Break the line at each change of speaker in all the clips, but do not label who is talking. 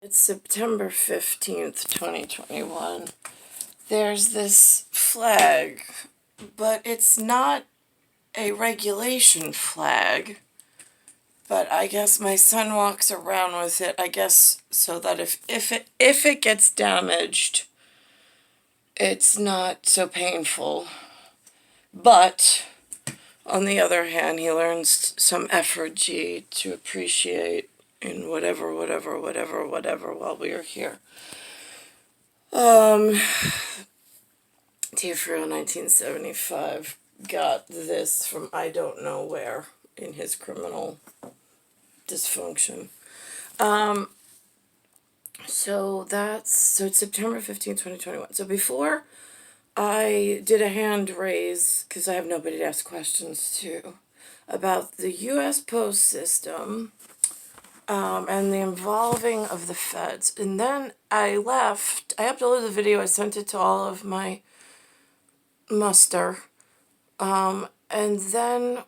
It's September 15th, 2021. There's this flag, but it's not a regulation flag. But I guess my son walks around with it, I guess, so that if it gets damaged, it's not so painful. But on the other hand, he learns some effigy to appreciate in whatever while we are here. Tiafrio 1975 got this from I don't know where in his criminal dysfunction. So it's September 15, 2021. So before I did a hand raise, because I have nobody to ask questions to, about the U.S. Post system, and the involving of the feds. And then I uploaded the video, I sent it to all of my muster, and then,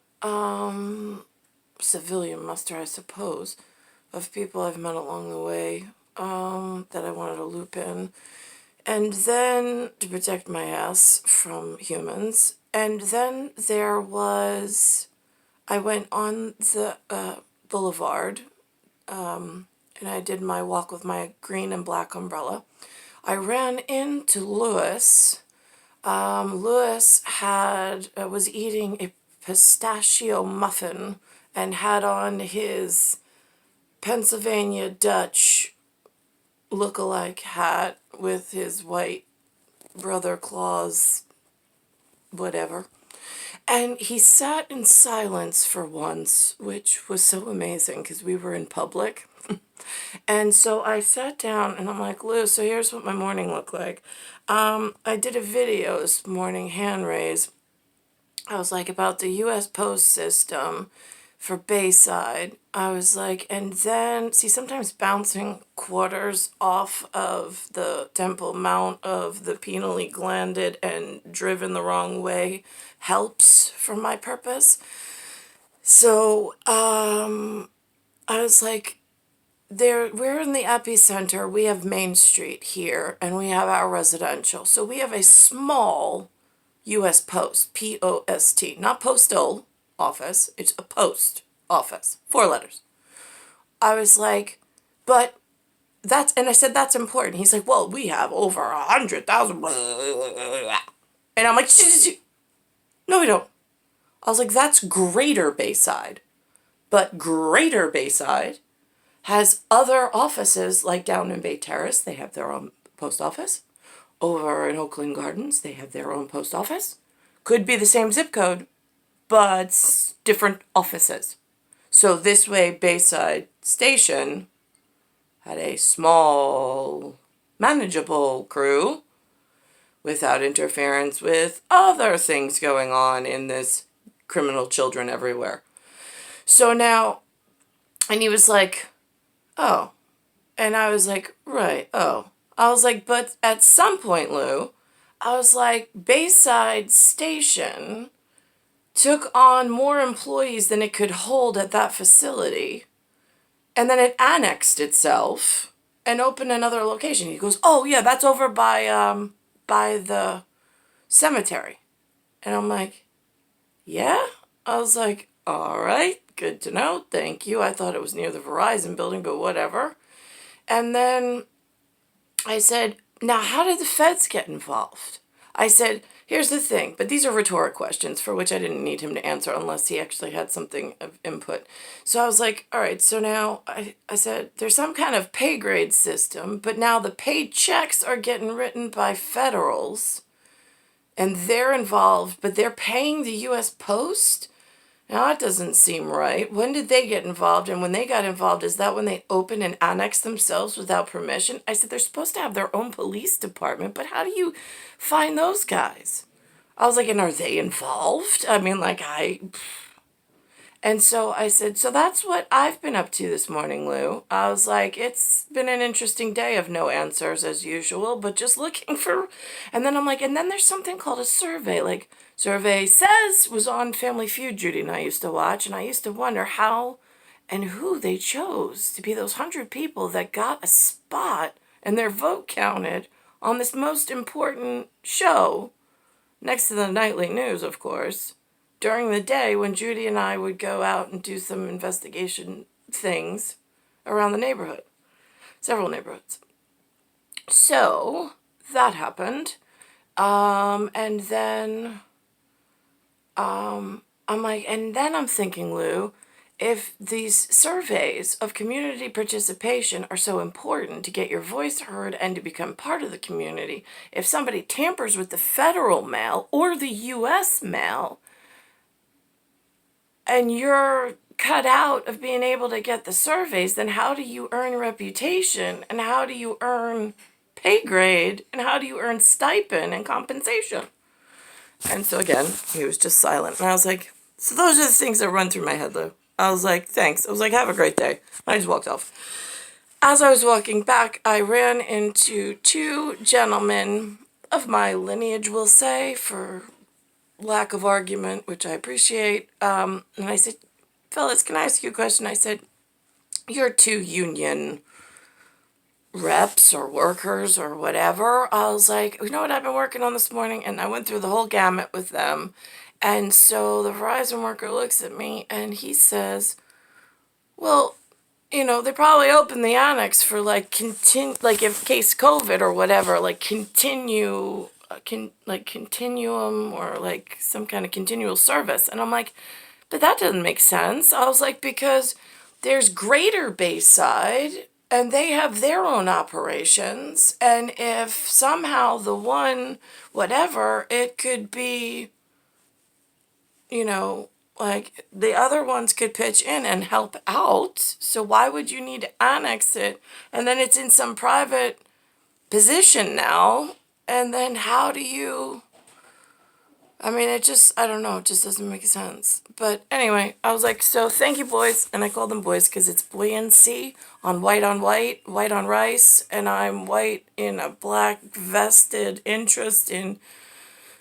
civilian muster, I suppose, of people I've met along the way, that I wanted to loop in. And then, to protect my ass from humans. And then I went on the, boulevard, and I did my walk with my green and black umbrella. I ran into Lewis. Lewis was eating a pistachio muffin and had on his Pennsylvania Dutch look-alike hat with his white brother claws, whatever. And he sat in silence for once, which was so amazing because we were in public. And so I sat down and I'm like, Lou, so here's what my morning looked like. I did a video this morning, hand raise. I was like, about the U.S. Post system for Bayside. I was like, and then, see, sometimes bouncing quarters off of the Temple Mount of the penally glanded and driven the wrong way helps for my purpose. So, I was like, we're in the epicenter. We have Main Street here, and we have our residential. So we have a small U.S. Post, P-O-S-T, not postal office. It's a post office, 4 letters. I was like, but and I said, that's important. He's like, well, we have over 100,000. And I'm like, no, we don't. I was like, that's Greater Bayside. But Greater Bayside has other offices, like down in Bay Terrace, they have their own post office. Over in Oakland Gardens, they have their own post office. Could be the same zip code, but different offices. So this way, Bayside Station had a small, manageable crew without interference with other things going on in this criminal children everywhere. So now, and he was like, oh. And I was like, right, oh. I was like, but at some point, Lou, I was like, Bayside Station took on more employees than it could hold at that facility. And then it annexed itself and opened another location. He goes, oh, yeah, that's over by the cemetery. And I'm like, yeah? I was like, all right, good to know. Thank you. I thought it was near the Verizon building, but whatever. And then I said, now how did the feds get involved? I said, here's the thing, but these are rhetoric questions for which I didn't need him to answer unless he actually had something of input. So I was like, all right, so now I said, there's some kind of pay grade system, but now the paid checks are getting written by federals and they're involved, but they're paying the U.S. Post? Now, that doesn't seem right. When did they get involved? And when they got involved, is that when they opened and annexed themselves without permission? I said, they're supposed to have their own police department, but how do you find those guys? I was like, and are they involved? I mean, And so I said, so that's what I've been up to this morning, Lou. I was like, it's been an interesting day of no answers as usual, but just looking for, and then I'm like, and then there's something called a survey, like Survey Says was on Family Feud Judy and I used to watch, and I used to wonder how and who they chose to be those 100 people that got a spot and their vote counted on this most important show, next to the nightly news, of course, during the day when Judy and I would go out and do some investigation things around the neighborhood, several neighborhoods. So that happened. And then I'm like, and then I'm thinking, Lou, if these surveys of community participation are so important to get your voice heard and to become part of the community, if somebody tampers with the federal mail or the U.S. mail, and you're cut out of being able to get the surveys, then how do you earn reputation, and how do you earn pay grade, and how do you earn stipend and compensation? And so again, he was just silent. And I was like, so those are the things that run through my head, Lou. I was like, thanks. I was like, have a great day. I just walked off. As I was walking back, I ran into two gentlemen of my lineage, we'll say, for lack of argument, which I appreciate. And I said, fellas, can I ask you a question? I said, you're two union reps or workers or whatever. I was like, you know what I've been working on this morning? And I went through the whole gamut with them. And so the Verizon worker looks at me and he says, well, you know, they probably opened the annex for like like in case COVID or whatever, like continuum or like some kind of continual service. And I'm like, but that doesn't make sense. I was like, because there's Greater Bayside and they have their own operations. And if somehow the one, whatever, it could be, you know, like the other ones could pitch in and help out. So why would you need to annex it? And then it's in some private position now. And then how do you, I mean, it just, I don't know, it just doesn't make sense. But anyway, I was like, so thank you, boys. And I called them boys because it's buoyancy on white, white on rice. And I'm white in a black vested interest in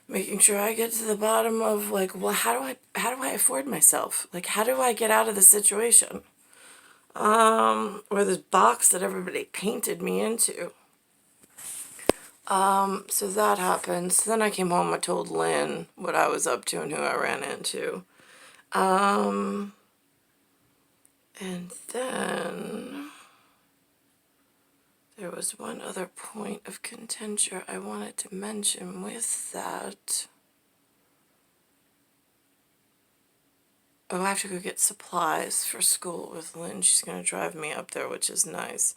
making sure I get to the bottom of like, well, how do I afford myself? Like, how do I get out of the situation? Or this box that everybody painted me into. So that happened. So then I came home, I told Lynn what I was up to and who I ran into. And then there was one other point of contention I wanted to mention with that. Oh, I have to go get supplies for school with Lynn. She's going to drive me up there, which is nice.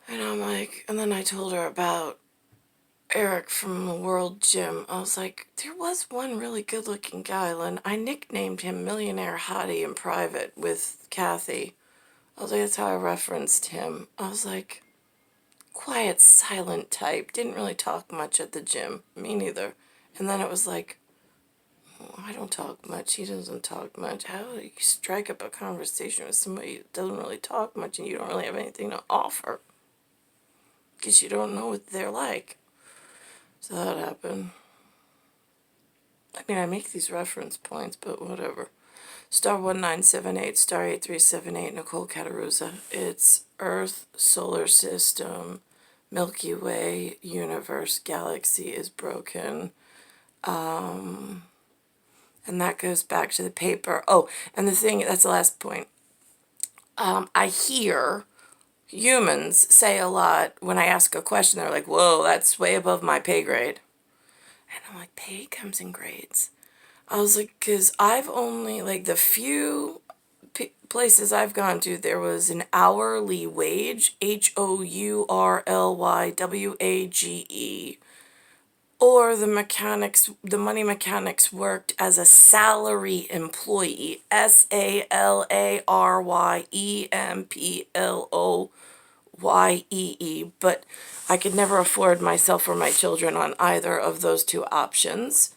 And I'm like, and then I told her about Eric from the World Gym. I was like, there was one really good-looking guy, Lynn. I nicknamed him Millionaire Hottie in private with Kathy. I was like, that's how I referenced him. I was like, quiet, silent type. Didn't really talk much at the gym. Me neither. And then it was like, oh, I don't talk much. He doesn't talk much. How do you strike up a conversation with somebody who doesn't really talk much and you don't really have anything to offer? Because you don't know what they're like. So that happened. I mean, I make these reference points, but whatever. Star 1978, star 8378, Nicole Cattaruzza. It's Earth, solar system, Milky Way, universe, galaxy is broken. And that goes back to the paper. Oh, and the thing, that's the last point. I hear humans say a lot when I ask a question, they're like, whoa, that's way above my pay grade. And I'm like, pay comes in grades. I was like, because I've only, like, the few places I've gone to, there was an hourly wage, HOURLYWAGE, or the money mechanics worked as a salary employee, SALARYEMPLOYEE, but I could never afford myself or my children on either of those two options.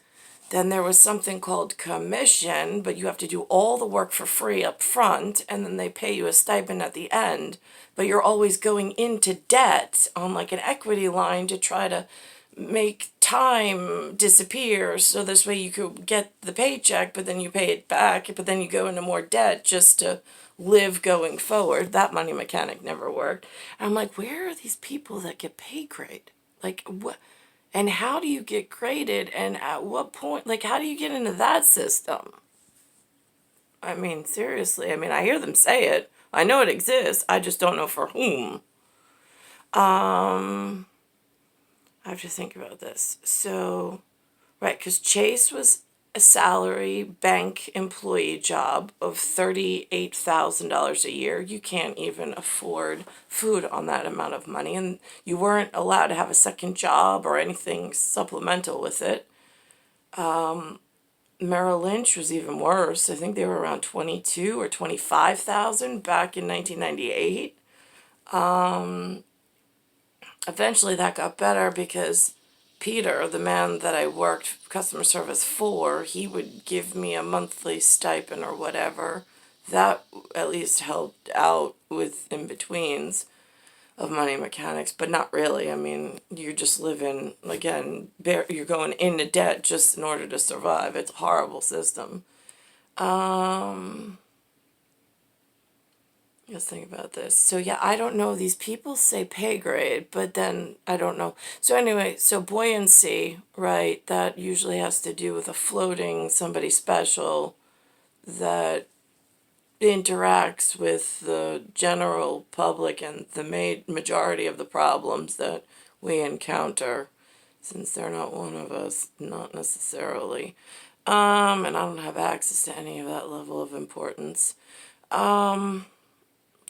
Then there was something called commission, but you have to do all the work for free up front, and then they pay you a stipend at the end, but you're always going into debt on like an equity line to try to make time disappear so this way you could get the paycheck, but then you pay it back, but then you go into more debt just to live going forward. That money mechanic never worked. And I'm like, where are these people that get pay grade? Like, what? And how do you get graded? And at what point? Like, how do you get into that system? I mean, seriously. I mean, I hear them say it. I know it exists. I just don't know for whom. I have to think about this. So, right, because Chase was a salary bank employee job of $38,000 a year. You can't even afford food on that amount of money, and you weren't allowed to have a second job or anything supplemental with it. Merrill Lynch was even worse. I think they were around 22 or 25,000 back in 1998. Eventually that got better because Peter, the man that I worked customer service for, he would give me a monthly stipend or whatever. That at least helped out with in-betweens of money mechanics, but not really. I mean, you're just living, again, you're going into debt just in order to survive. It's a horrible system. Let's think about this. So yeah, I don't know. These people say pay grade, but then I don't know. So anyway, so buoyancy, right? That usually has to do with a floating somebody special that interacts with the general public and the majority of the problems that we encounter, since they're not one of us, not necessarily. And I don't have access to any of that level of importance.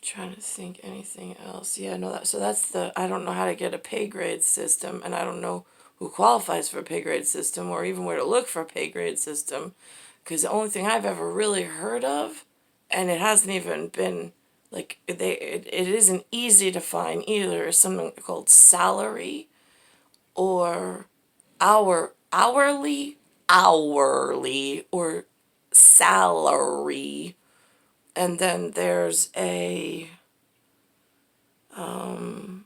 Trying to think anything else. Yeah, no, so that's I don't know how to get a pay grade system, and I don't know who qualifies for a pay grade system or even where to look for a pay grade system, because the only thing I've ever really heard of, and it hasn't even been, like, it isn't easy to find either, is something called salary or hourly, or salary. And then there's a hourly,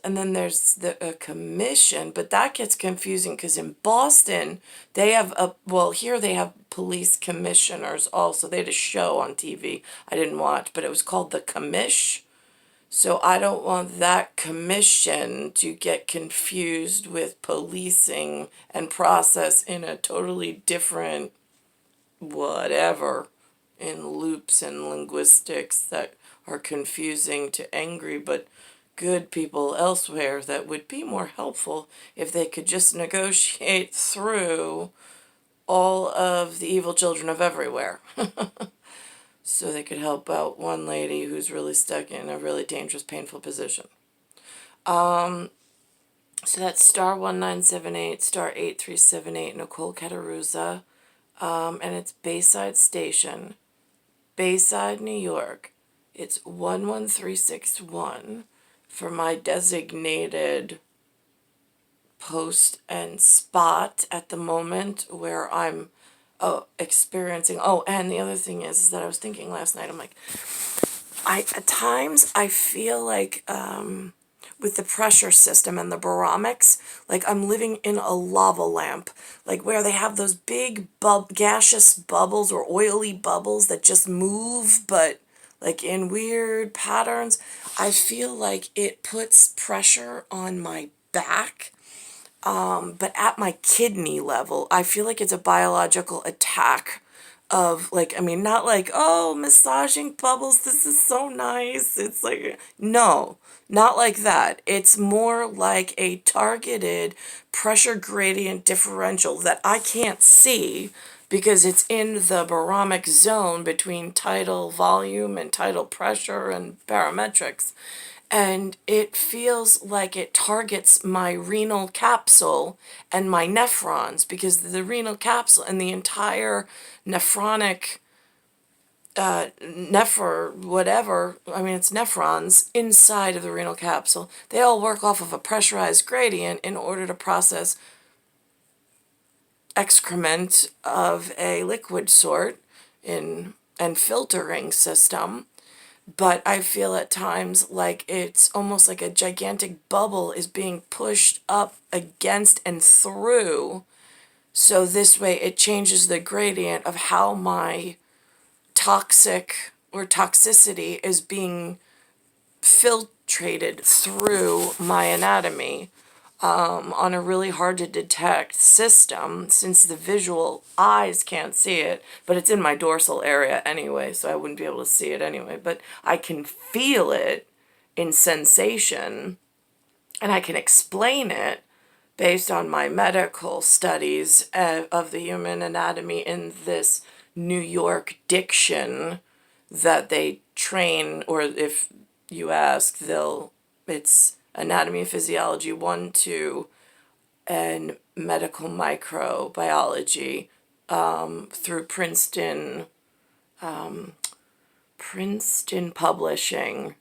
and then there's a commission, but that gets confusing because in Boston they have here they have police commissioners also. They had a show on TV I didn't watch, but it was called The Commish. So I don't want that commission to get confused with policing and process in a totally different whatever, in loops and linguistics that are confusing to angry but good people elsewhere that would be more helpful if they could just negotiate through all of the evil children of everywhere. So they could help out one lady who's really stuck in a really dangerous, painful position. So that's star 1978, star 8378, Nicole Cattaruzza. And it's Bayside Station, Bayside, New York. It's 11361 for my designated post and spot at the moment where I'm experiencing. Oh, and the other thing is that I was thinking last night, I'm like, at times I feel like with the pressure system and the barometrics, like I'm living in a lava lamp, like where they have those big gaseous bubbles or oily bubbles that just move, but like in weird patterns. I feel like it puts pressure on my back, but at my kidney level. I feel like it's a biological attack of, like, I mean, not like, oh, massaging bubbles, this is so nice. It's like, no, not like that. It's more like a targeted pressure gradient differential that I can't see because it's in the barometric zone between tidal volume and tidal pressure and barometrics. And it feels like it targets my renal capsule and my nephrons, because the renal capsule and the entire nephronic whatever, I mean, it's nephrons inside of the renal capsule. They all work off of a pressurized gradient in order to process excrement of a liquid sort and filtering system. but I feel at times like it's almost like a gigantic bubble is being pushed up against and through. So this way it changes the gradient of how my toxic or toxicity is being filtrated through my anatomy on a really hard to detect system, since the visual eyes can't see it, but it's in my dorsal area anyway, so I wouldn't be able to see it anyway, but I can feel it in sensation, and I can explain it based on my medical studies of the human anatomy in this New York diction that they train, or if you ask, it's anatomy and physiology 1, 2, and medical microbiology through Princeton Publishing.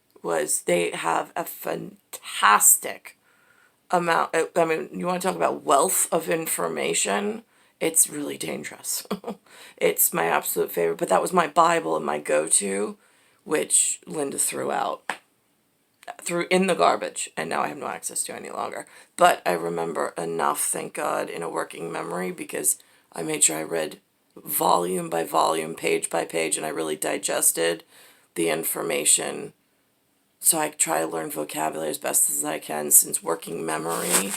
They have a fantastic amount. I mean, you want to talk about wealth of information? It's really dangerous. It's my absolute favorite, but that was my Bible and my go-to, which Linda threw in the garbage, and now I have no access to any longer. But I remember enough, thank God, in a working memory, because I made sure I read volume by volume, page by page, and I really digested the information. So I try to learn vocabulary as best as I can, since working memory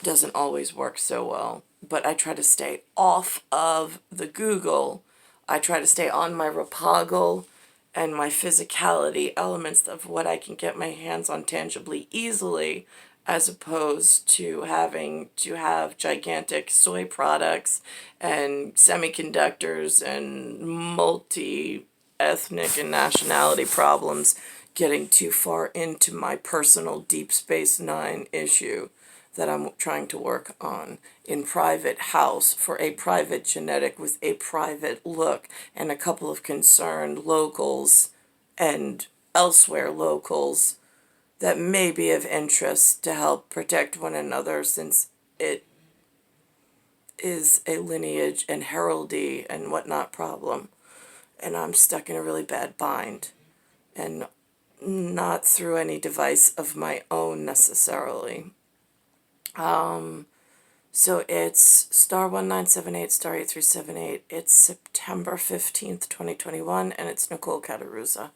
doesn't always work so well. But I try to stay off of the Google. I try to stay on my Rapoggle and my physicality elements of what I can get my hands on tangibly easily, as opposed to having to have gigantic soy products and semiconductors and multi-ethnic and nationality problems getting too far into my personal Deep Space Nine issue that I'm trying to work on in private house for a private genetic with a private look and a couple of concerned locals and elsewhere locals that may be of interest to help protect one another, since it is a lineage and heraldry and whatnot problem. And I'm stuck in a really bad bind, and not through any device of my own necessarily. So it's star 1978, star 8378. It's September 15th, 2021, and it's Nicole Cattaruzza.